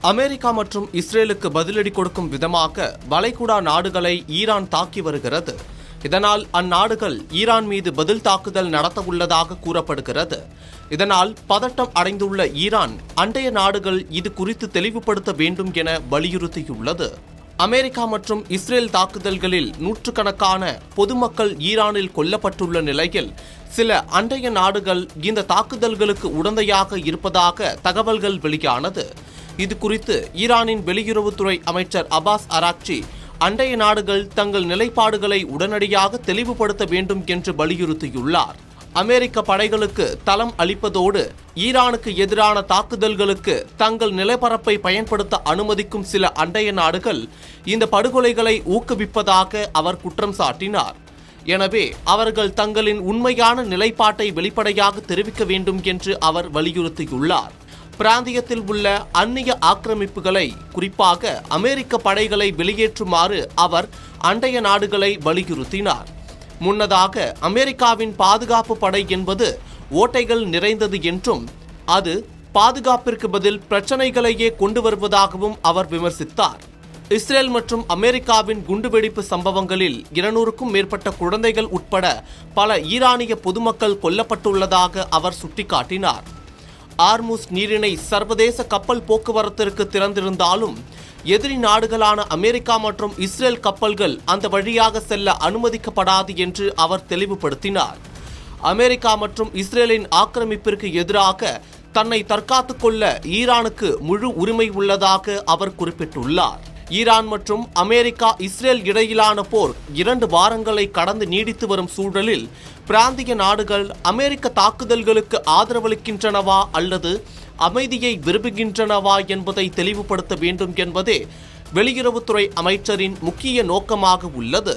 America மற்றும் இஸ்ரேலுக்கு பதிலடி கொடுக்கும் விதமாக வளைகுடா நாடுகளை ஈரான் தாக்கி வருகிறது. இதனால் அந்நாடுகள் ஈரான் மீது பதில் தாக்குதல் நடத்தவுள்ளதாக கூறப்படுகிறது. இதனால் பதட்டம் அடைந்துள்ள ஈரான் அண்டைய நாடுகள் இது குறித்து தெளிவுபடுத்த வேண்டும் என வலியுறுத்தியுள்ளது. அமெரிக்கா மற்றும் இஸ்ரேல் தாக்குதல்களில் நூற்றுக்கணக்கான பொதுமக்கள் ஈரானில் கொல்லப்பட்டுள்ள நிலையில் சில அண்டைய நாடுகள் இந்த தாக்குதல்களுக்கு உடந்தையாக இருப்பதாக தகவல்கள் வெளியானது. இது குறித்து ஈரானின் வெளியுறவுத்துறை அமைச்சர் அப்பாஸ் அராக்சி அண்டைய நாடுகள் தங்கள் நிலைப்பாடுகளை உடனடியாக தெளிவுபடுத்த வேண்டும் என்று வலியுறுத்தியுள்ளார். அமெரிக்க படைகளுக்கு தளம் அளிப்பதோடு ஈரானுக்கு எதிரான தாக்குதல்களுக்கு தங்கள் நிலப்பரப்பை பயன்படுத்த அனுமதிக்கும் சில அண்டைய நாடுகள் இந்த படுகொலைகளை ஊக்குவிப்பதாக அவர் குற்றம் சாட்டினார். எனவே அவர்கள் தங்களின் உண்மையான நிலைப்பாட்டை வெளிப்படையாக தெரிவிக்க வேண்டும் என்று அவர் வலியுறுத்தியுள்ளார். பிராந்தியத்தில் உள்ள அந்நிய ஆக்கிரமிப்புகளை, குறிப்பாக அமெரிக்க படைகளை வெளியேற்றுமாறு அவர் அண்டைய நாடுகளை வலியுறுத்தினார். முன்னதாக அமெரிக்காவின் பாதுகாப்பு படை என்பது ஓட்டைகள் நிறைந்தது என்றும் அது பாதுகாப்பிற்கு பதில் பிரச்சனைகளையே கொண்டு வருவதாகவும் அவர் விமர்சித்தார். இஸ்ரேல் மற்றும் அமெரிக்காவின் குண்டுவெடிப்பு சம்பவங்களில் 200க்கும் மேற்பட்ட குழந்தைகள் உட்பட பல ஈரானிய பொதுமக்கள் கொல்லப்பட்டுள்ளதாக அவர் சுட்டிக்காட்டினார். ஆர்முஸ் நீரிணை சர்வதேச கப்பல் போக்குவரத்திற்கு திறந்திருந்தாலும் எதிரி நாடுகளான அமெரிக்கா மற்றும் இஸ்ரேல் கப்பல்கள் அந்த வழியாக செல்ல அனுமதிக்கப்படாது என்று அவர் தெளிவுபடுத்தினார். அமெரிக்கா மற்றும் இஸ்ரேலின் ஆக்கிரமிப்பிற்கு எதிராக தன்னை தற்காத்துக் கொள்ள ஈரானுக்கு முழு உரிமை உள்ளதாக அவர் குறிப்பிட்டுள்ளார். ஈரான் மற்றும் அமெரிக்கா இஸ்ரேல் இடையிலான போர் 2 வாரங்களை கடந்து நீடித்து வரும் சூழலில் பிராந்திய நாடுகள் அமெரிக்க தாக்குதல்களுக்கு ஆதரவளிக்கின்றனவா அல்லது அமைதியை விரும்புகின்றனவா என்பதை தெளிவுபடுத்த வேண்டும் என்பதே வெளியுறவுத்துறை அமைச்சரின் முக்கிய நோக்கமாக உள்ளது.